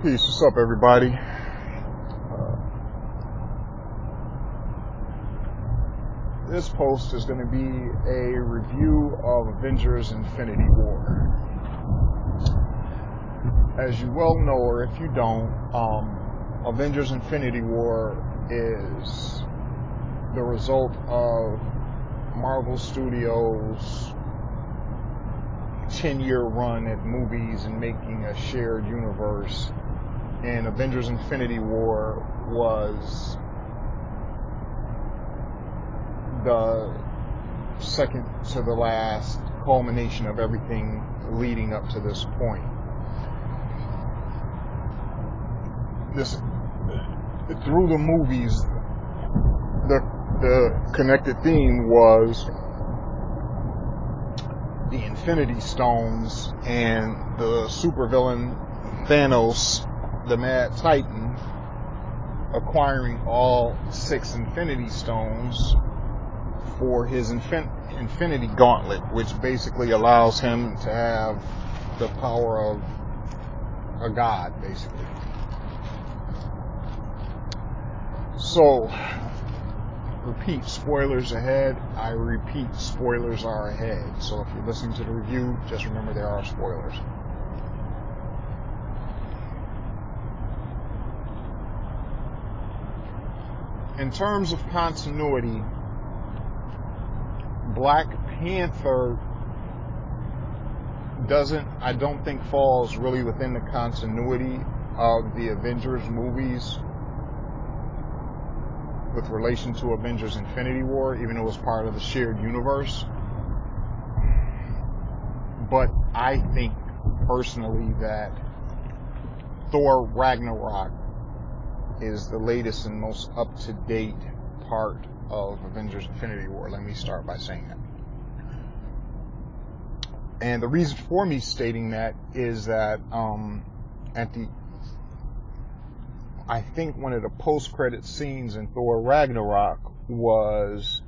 Peace, what's up everybody? This post is going to be a review of Avengers Infinity War. As you well know, or if you don't, Avengers Infinity War is the result of Marvel Studios' 10-year run at movies and making a shared universe. And Avengers Infinity War was the second to the last culmination of everything leading up to this point. Through the movies, the connected theme was the Infinity Stones and the supervillain Thanos, the Mad Titan, acquiring all 6 Infinity Stones for his Infinity Gauntlet, which basically allows him to have the power of a god, basically. So, repeat, spoilers ahead. I repeat, spoilers are ahead. So if you're listening to the review, just remember there are spoilers. In terms of continuity, Black Panther I don't think falls really within the continuity of the Avengers movies with relation to Avengers Infinity War, even though it's part of the shared universe. But I think personally that Thor Ragnarok is the latest and most up-to-date part of Avengers Infinity War. Let me start by saying that. And the reason for me stating that is that I think one of the post-credit scenes in Thor Ragnarok was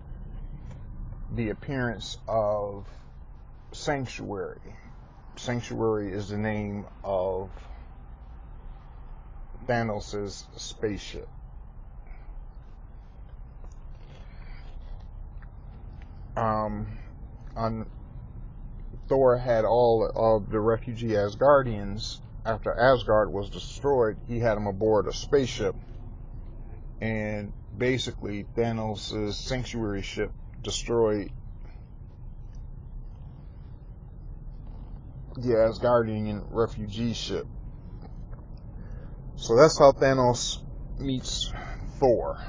the appearance of Sanctuary. Sanctuary is the name of Thanos' spaceship. Thor had all of the refugee Asgardians. After Asgard was destroyed, he had them aboard a spaceship, and basically Thanos' Sanctuary ship destroyed the Asgardian refugee ship. So that's how Thanos meets Thor.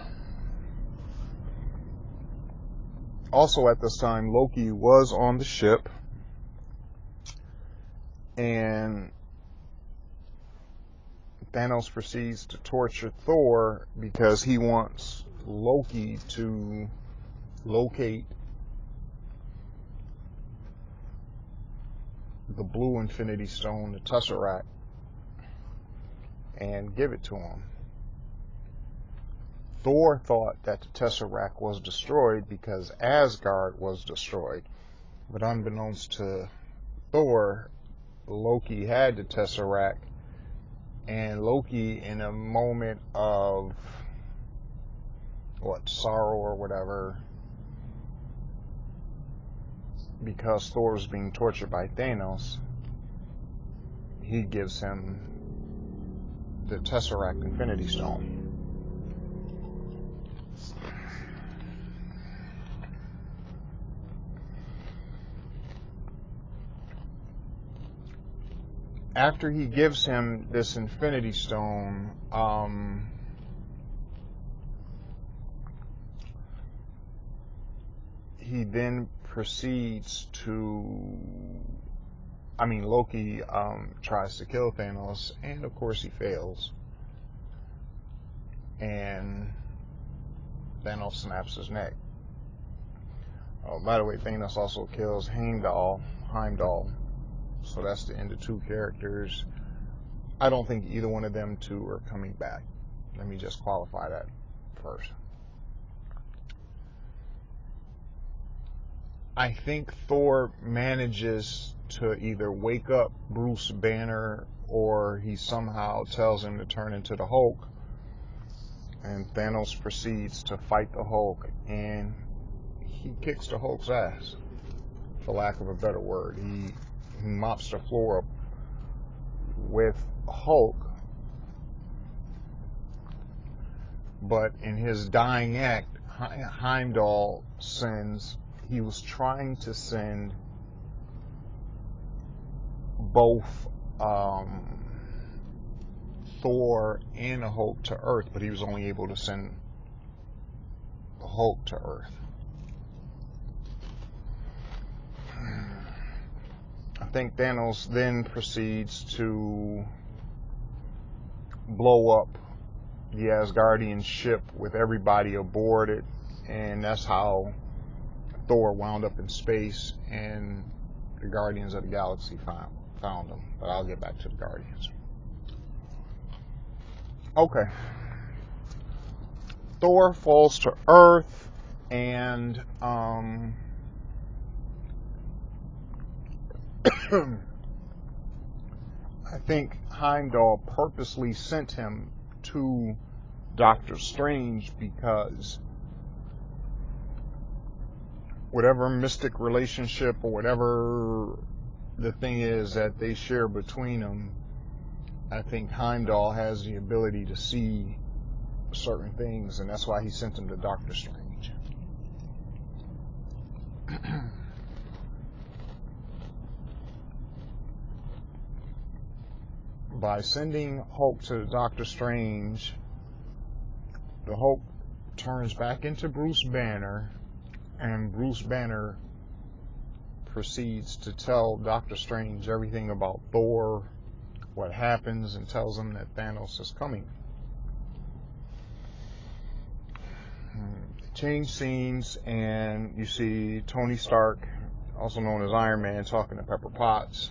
Also at this time, Loki was on the ship, and Thanos proceeds to torture Thor because he wants Loki to locate the blue Infinity Stone, the Tesseract, and give it to him. Thor thought that the Tesseract was destroyed because Asgard was destroyed. But unbeknownst to Thor, Loki had the Tesseract, and Loki, in a moment of sorrow or whatever, because Thor was being tortured by Thanos, he gives him the Tesseract Infinity Stone. After he gives him this Infinity Stone, he then proceeds to, Loki tries to kill Thanos, and of course he fails. And Thanos snaps his neck. Oh, by the way, Thanos also kills Heimdall. So that's the end of 2 characters. I don't think either one of them 2 are coming back. Let me just qualify that first. I think Thor manages to either wake up Bruce Banner or he somehow tells him to turn into the Hulk, and Thanos proceeds to fight the Hulk, and he kicks the Hulk's ass, for lack of a better word. He mops the floor up with Hulk, but in his dying act, Heimdall he was trying to send both Thor and the Hulk to Earth, but he was only able to send the Hulk to Earth. I think Thanos then proceeds to blow up the Asgardian ship with everybody aboard it, and that's how Thor wound up in space and the Guardians of the Galaxy found him. But I'll get back to the Guardians. Okay. Thor falls to Earth, and I think Heimdall purposely sent him to Doctor Strange because whatever mystic relationship or whatever the thing is that they share between them, I think Heimdall has the ability to see certain things, and that's why he sent him to Doctor Strange. By sending Hulk to Doctor Strange, the Hulk turns back into Bruce Banner, and Bruce Banner proceeds to tell Doctor Strange everything about Thor, what happens, and tells him that Thanos is coming. Change scenes, and you see Tony Stark, also known as Iron Man, talking to Pepper Potts.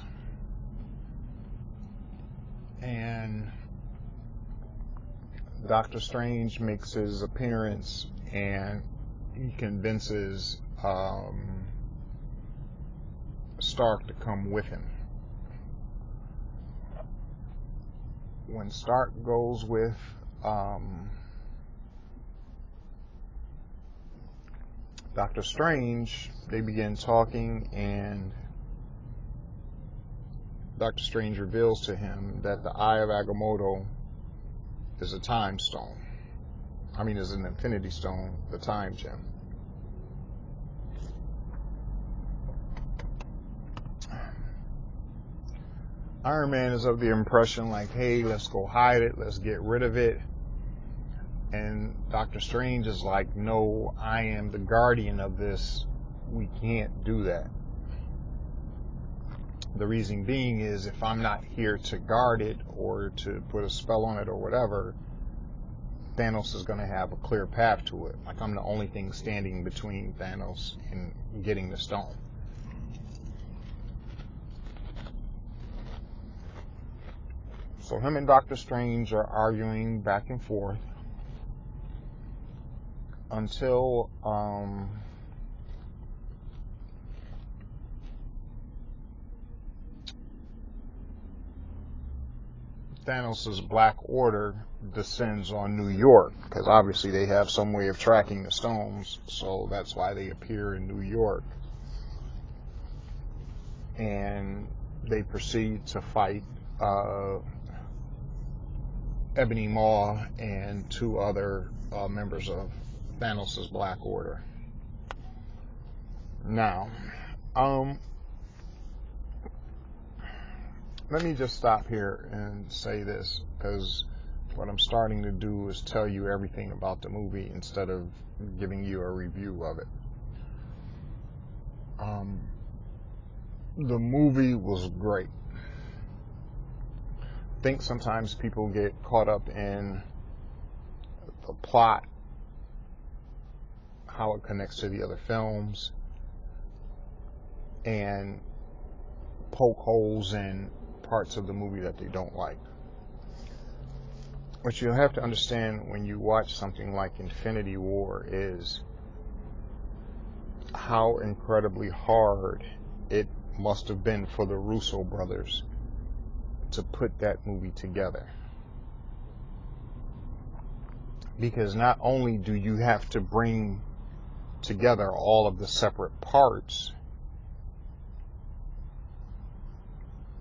And Doctor Strange makes his appearance, and he convinces Stark to come with him. When Stark goes with Doctor Strange, they begin talking, and Doctor Strange reveals to him that the Eye of Agamotto is a time stone. Is an Infinity Stone, the time gem. Iron Man is of the impression like, hey, let's go hide it, let's get rid of it. And Doctor Strange is like, no, I am the guardian of this. We can't do that. The reason being is if I'm not here to guard it or to put a spell on it or whatever, Thanos is going to have a clear path to it. Like, I'm the only thing standing between Thanos and getting the stone. So him and Doctor Strange are arguing back and forth until Thanos' Black Order descends on New York, because obviously they have some way of tracking the stones, so that's why they appear in New York. And they proceed to fight Ebony Maw and two other members of Thanos' Black Order. Now, let me just stop here and say this, because what I'm starting to do is tell you everything about the movie instead of giving you a review of it. The movie was great. I think sometimes people get caught up in the plot, how it connects to the other films, and poke holes in parts of the movie that they don't like. What you'll have to understand when you watch something like Infinity War is how incredibly hard it must have been for the Russo brothers to put that movie together. Because not only do you have to bring together all of the separate parts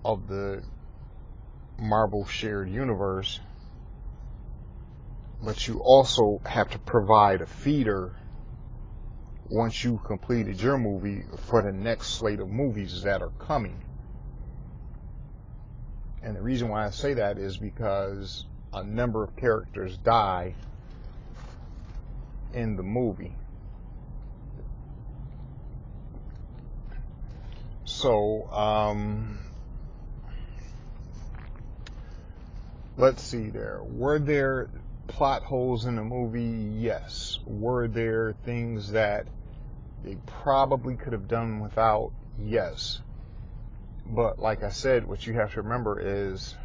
of the Marvel shared universe, but you also have to provide a feeder once you completed your movie for the next slate of movies that are coming. And the reason why I say that is because a number of characters die in the movie. So, let's see there. Were there plot holes in the movie? Yes. Were there things that they probably could have done without? Yes. But like I said, what you have to remember is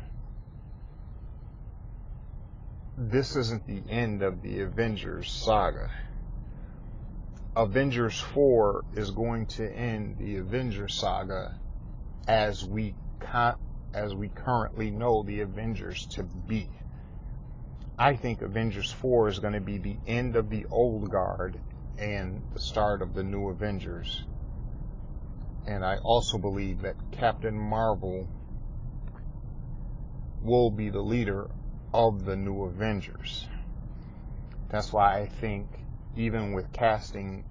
this isn't the end of the Avengers saga. Avengers 4 is going to end the Avengers saga as we currently know the Avengers to be. I think Avengers 4 is going to be the end of the old guard and the start of the new Avengers. And I also believe that Captain Marvel will be the leader of the new Avengers. That's why I think even with casting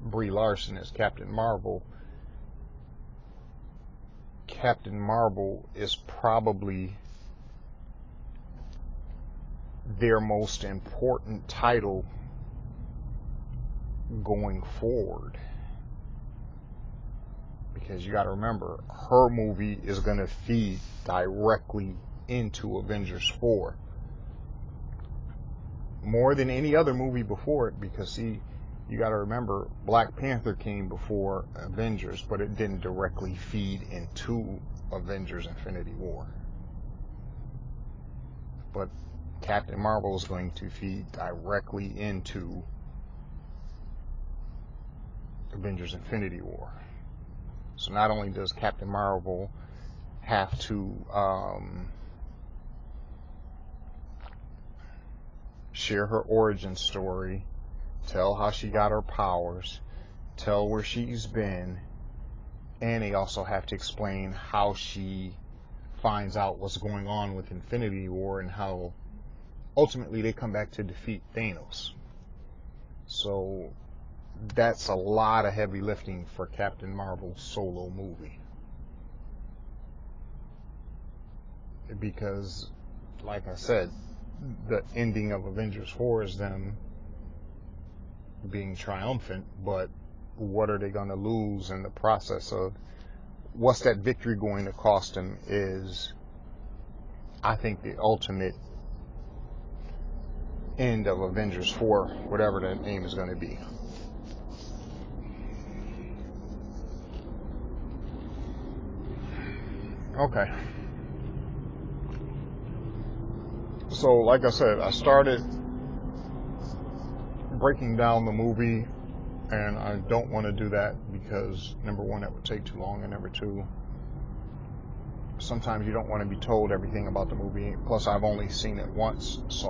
Brie Larson as Captain Marvel is probably their most important title going forward. Because you got to remember, her movie is going to feed directly into Avengers 4. More than any other movie before it, because see, you got to remember, Black Panther came before Avengers, but it didn't directly feed into Avengers Infinity War. But Captain Marvel is going to feed directly into Avengers Infinity War. So not only does Captain Marvel have to share her origin story, tell how she got her powers, tell where she's been, and they also have to explain how she finds out what's going on with Infinity War and how ultimately they come back to defeat Thanos. So that's a lot of heavy lifting for Captain Marvel's solo movie. Because, like I said, the ending of Avengers 4 is them being triumphant, but what are they going to lose in the process of what's that victory going to cost them is, I think, the ultimate end of Avengers 4, whatever that name is going to be. Okay. So, like I said, I started breaking down the movie, and I don't want to do that because, number one, that would take too long, and number two, sometimes you don't want to be told everything about the movie. Plus, I've only seen it once, so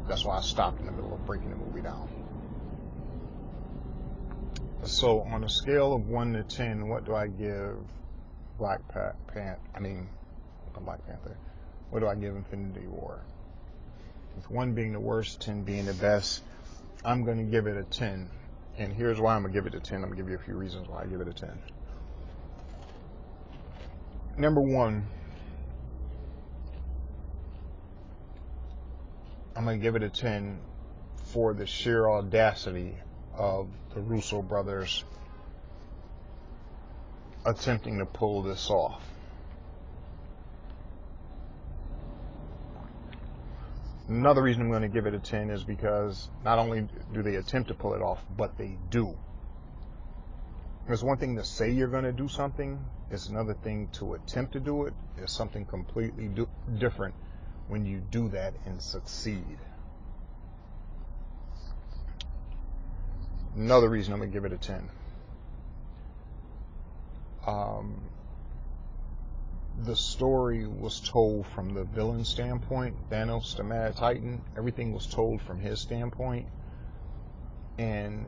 that's why I stopped in the middle of breaking the movie down. So, on a scale of 1 to 10, what do I give Black Panther? What do I give Infinity War? With 1 being the worst, 10 being the best, I'm going to give it a 10. And here's why I'm going to give it a 10. I'm going to give you a few reasons why I give it a 10. Number one, I'm going to give it a 10 for the sheer audacity of the Russo brothers attempting to pull this off. Another reason I'm going to give it a 10 is because not only do they attempt to pull it off, but they do. There's one thing to say you're going to do something. It's another thing to attempt to do it. It's something completely different when you do that and succeed. Another reason I'm going to give it a 10. the story was told from the villain standpoint. Thanos, the Mad Titan, everything was told from his standpoint. And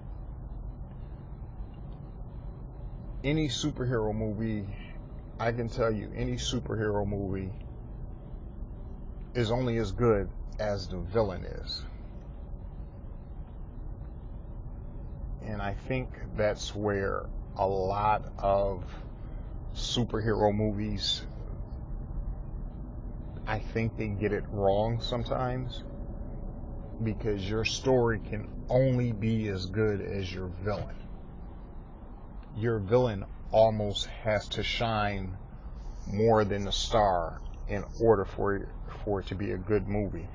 any superhero movie, I can tell you, any superhero movie is only as good as the villain is. And I think that's where a lot of superhero movies, I think they get it wrong sometimes, because your story can only be as good as your villain. Your villain almost has to shine more than the star in order for it to be a good movie,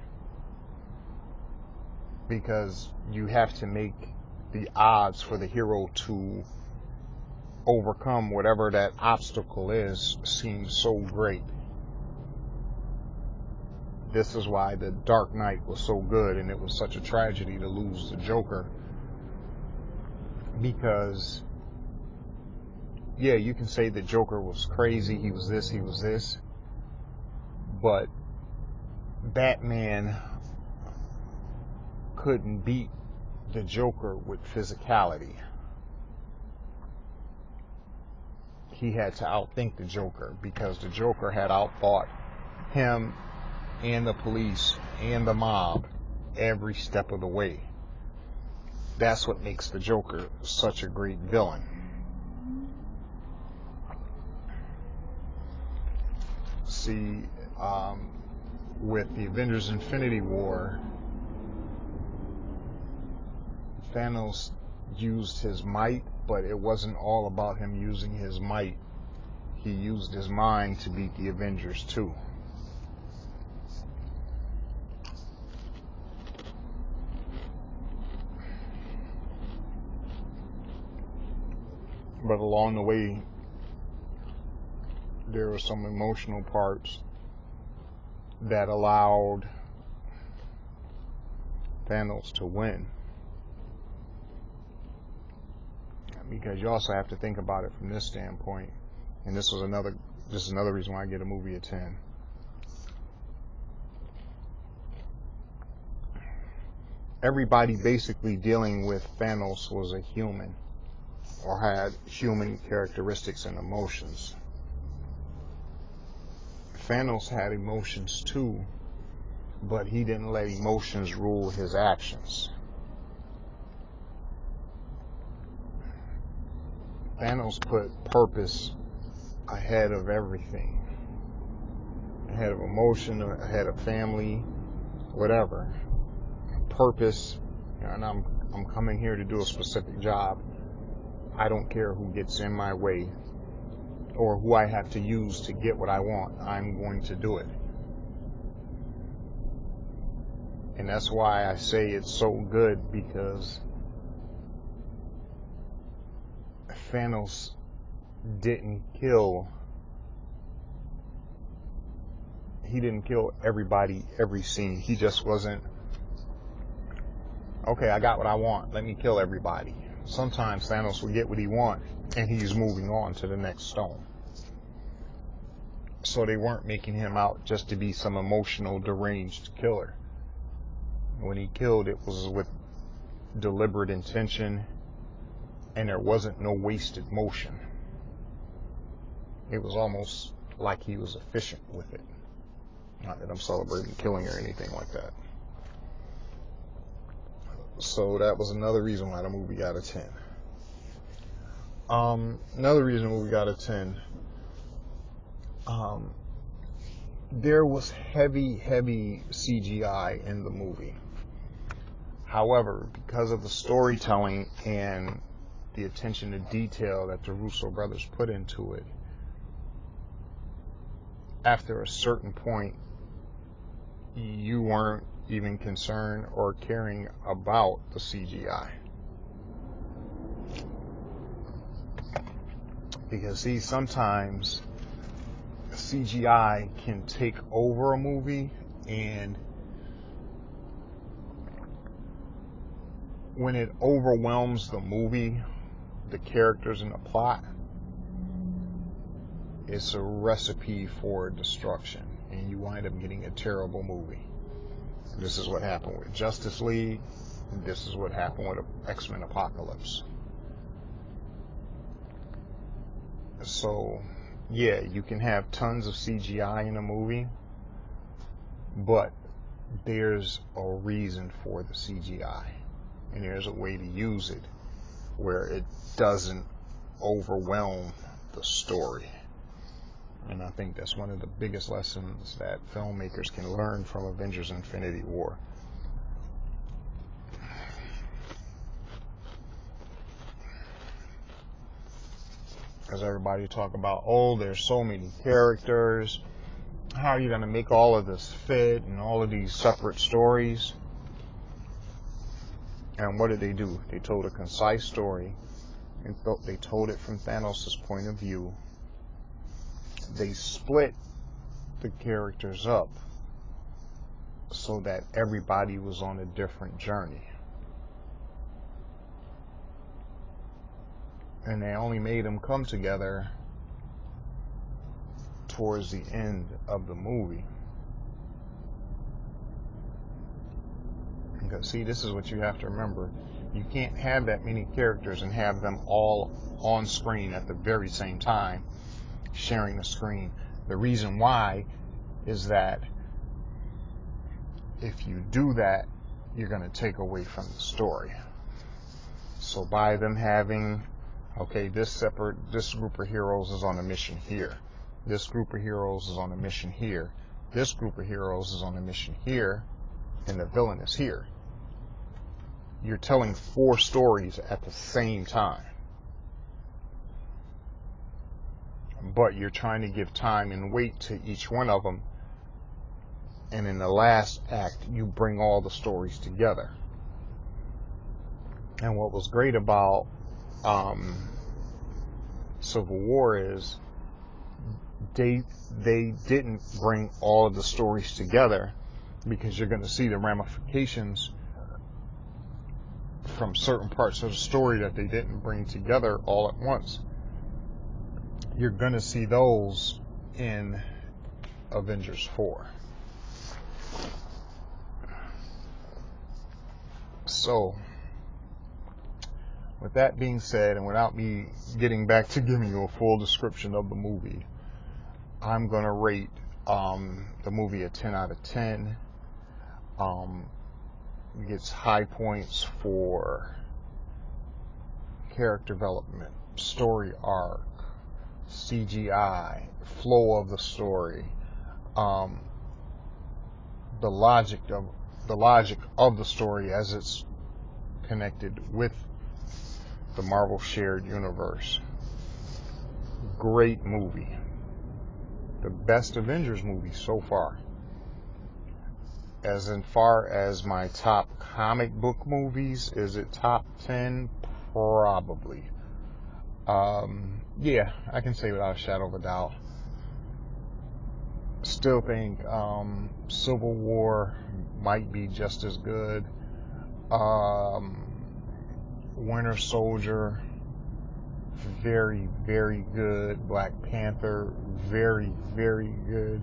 because you have to make the odds for the hero to overcome whatever that obstacle is seem so great. This is why The Dark Knight was so good, and it was such a tragedy to lose the Joker, because yeah, you can say the Joker was crazy, he was this, but Batman couldn't beat the Joker with physicality. He had to outthink the Joker, because the Joker had outthought him and the police and the mob every step of the way. That's what makes the Joker such a great villain. See, with the Avengers Infinity War, Thanos used his might, but it wasn't all about him using his might. He used his mind to beat the Avengers too. But along the way, there were some emotional parts that allowed Thanos to win. Because you also have to think about it from this standpoint, and this is another reason why I get a movie a 10. Everybody basically dealing with Thanos was a human, or had human characteristics and emotions. Thanos had emotions too, but he didn't let emotions rule his actions. Thanos put purpose ahead of everything, ahead of emotion, ahead of family, whatever. Purpose, and I'm coming here to do a specific job. I don't care who gets in my way or who I have to use to get what I want. I'm going to do it. And that's why I say it's so good, because Thanos didn't kill everybody every scene. He just wasn't, okay, I got what I want, let me kill everybody. Sometimes Thanos would get what he wants and he's moving on to the next stone. So they weren't making him out just to be some emotional deranged killer. When he killed, it was with deliberate intention, and there wasn't no wasted motion. It was almost like he was efficient with it. Not that I'm celebrating killing or anything like that. So that was another reason why the movie got a 10. Another reason the movie got a 10. There was heavy CGI in the movie. However, because of the storytelling and the attention to detail that the Russo brothers put into it, after a certain point, you weren't even concerned or caring about the CGI. Because see, sometimes CGI can take over a movie, and when it overwhelms the movie, the characters and the plot, it's a recipe for destruction, and you wind up getting a terrible movie. This is what happened with Justice League. This is what happened with X-Men Apocalypse. So, yeah, you can have tons of CGI in a movie, but there's a reason for the CGI, and there's a way to use it where it doesn't overwhelm the story. And I think that's one of the biggest lessons that filmmakers can learn from Avengers Infinity War. Because everybody talk about, oh, there's so many characters. How are you going to make all of this fit and all of these separate stories? And what did they do? They told a concise story, and they told it from Thanos' point of view. They split the characters up so that everybody was on a different journey. And they only made them come together towards the end of the movie. Because, see, this is what you have to remember. You can't have that many characters and have them all on screen at the very same time, sharing the screen. The reason why is that if you do that, you're going to take away from the story. So by them having, okay, this group of heroes is on a mission here. This group of heroes is on a mission here. This group of heroes is on a mission here, and the villain is here. You're telling 4 stories at the same time. But you're trying to give time and weight to each one of them. And in the last act, you bring all the stories together. And what was great about Civil War is they didn't bring all of the stories together, because you're going to see the ramifications from certain parts of the story that they didn't bring together all at once. You're going to see those in Avengers 4. So, with that being said, and without me getting back to giving you a full description of the movie, I'm going to rate the movie a 10 out of 10. It gets high points for character development, story arc, CGI, flow of the story, the logic of the story as it's connected with the Marvel shared universe. Great movie. The best Avengers movie so far. As far as my top comic book movies, is it top 10? Probably. Yeah, I can say without a shadow of a doubt. Still think Civil War might be just as good. Winter Soldier, very, very good. Black Panther, very, very good.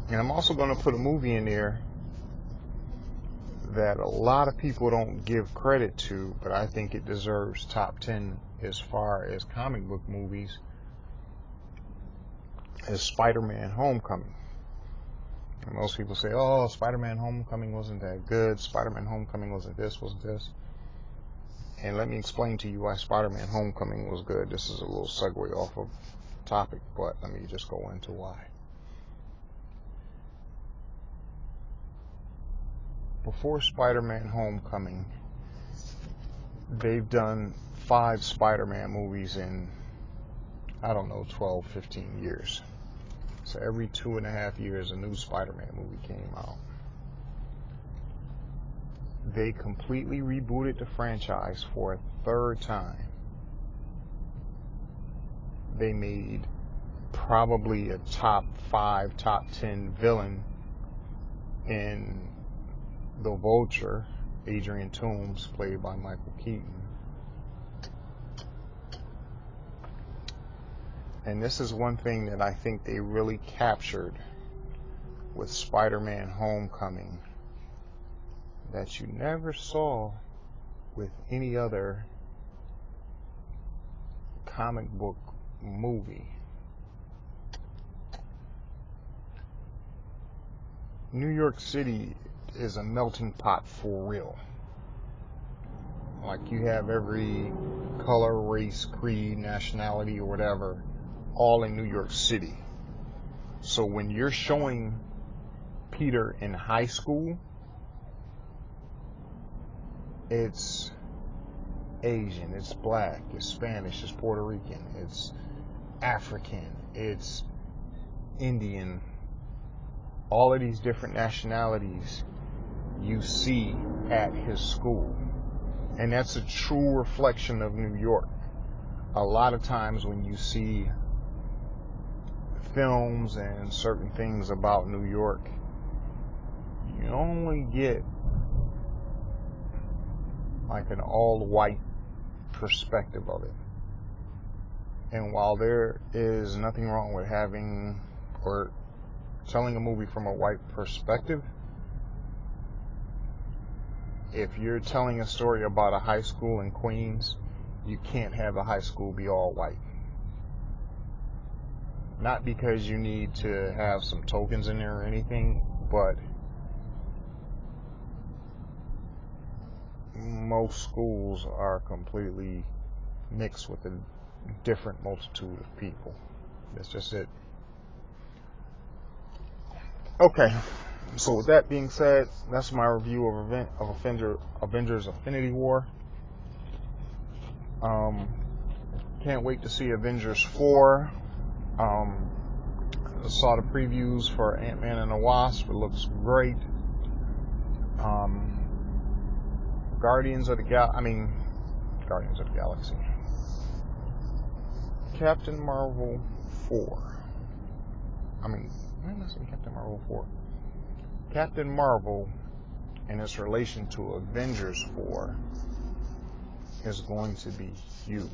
And I'm also going to put a movie in there that a lot of people don't give credit to, but I think it deserves top 10 as far as comic book movies, is Spider-Man Homecoming. And most people say, oh, Spider-Man Homecoming wasn't that good. Spider-Man Homecoming wasn't this, was this. And let me explain to you why Spider-Man Homecoming was good. This is a little segue off of topic, but let me just go into why. Before Spider-Man Homecoming, they've done 5 Spider-Man movies in, 12, 15 years. So every 2.5 years, a new Spider-Man movie came out. They completely rebooted the franchise for a 3rd time. They made probably a top 5, top 10 villain in the Vulture, Adrian Toomes, played by Michael Keaton. And this is one thing that I think they really captured with Spider-Man Homecoming that you never saw with any other comic book movie. New York City is a melting pot for real. Like, you have every color, race, creed, nationality, or whatever, all in New York City. So when you're showing Peter in high school, it's Asian, it's black, it's Spanish, it's Puerto Rican, it's African, it's Indian. All of these different nationalities you see at his school. And that's a true reflection of New York. A lot of times when you see films and certain things about New York, you only get like an all-white perspective of it. And while there is nothing wrong with having or telling a movie from a white perspective, if you're telling a story about a high school in Queens, you can't have a high school be all white. Not because you need to have some tokens in there or anything, but most schools are completely mixed with a different multitude of people. That's just it. Okay, so with that being said, that's my review of Avengers Infinity War. Can't wait to see Avengers 4. Saw the previews for Ant-Man and the Wasp. It looks great. Guardians of the Galaxy. Captain Marvel 4. Why am I saying Captain Marvel 4? Captain Marvel, in its relation to Avengers 4, is going to be huge.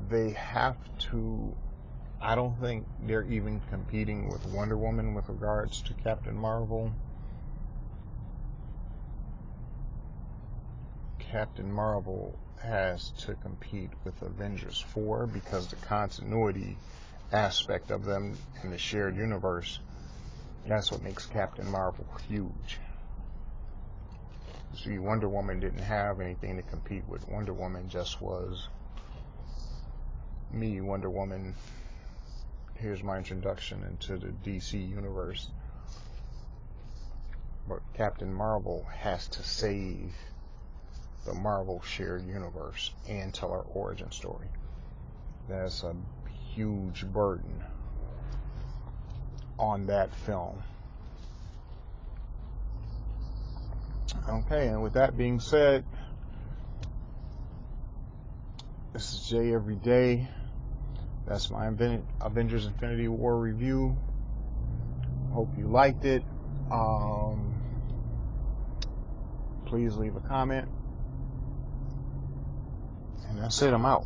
They have to. I don't think they're even competing with Wonder Woman with regards to Captain Marvel. Captain Marvel has to compete with Avengers 4 because the continuity aspect of them in the shared universe, that's what makes Captain Marvel huge. See, Wonder Woman didn't have anything to compete with. Wonder Woman just was me, Wonder Woman. Here's my introduction into the DC universe. But Captain Marvel has to save the Marvel shared universe and tell our origin story. That's a huge burden on that film. Okay, and with that being said, this is Jay Everyday. That's my Avengers Infinity War review. Hope you liked it. Please leave a comment. And that's it, I'm out.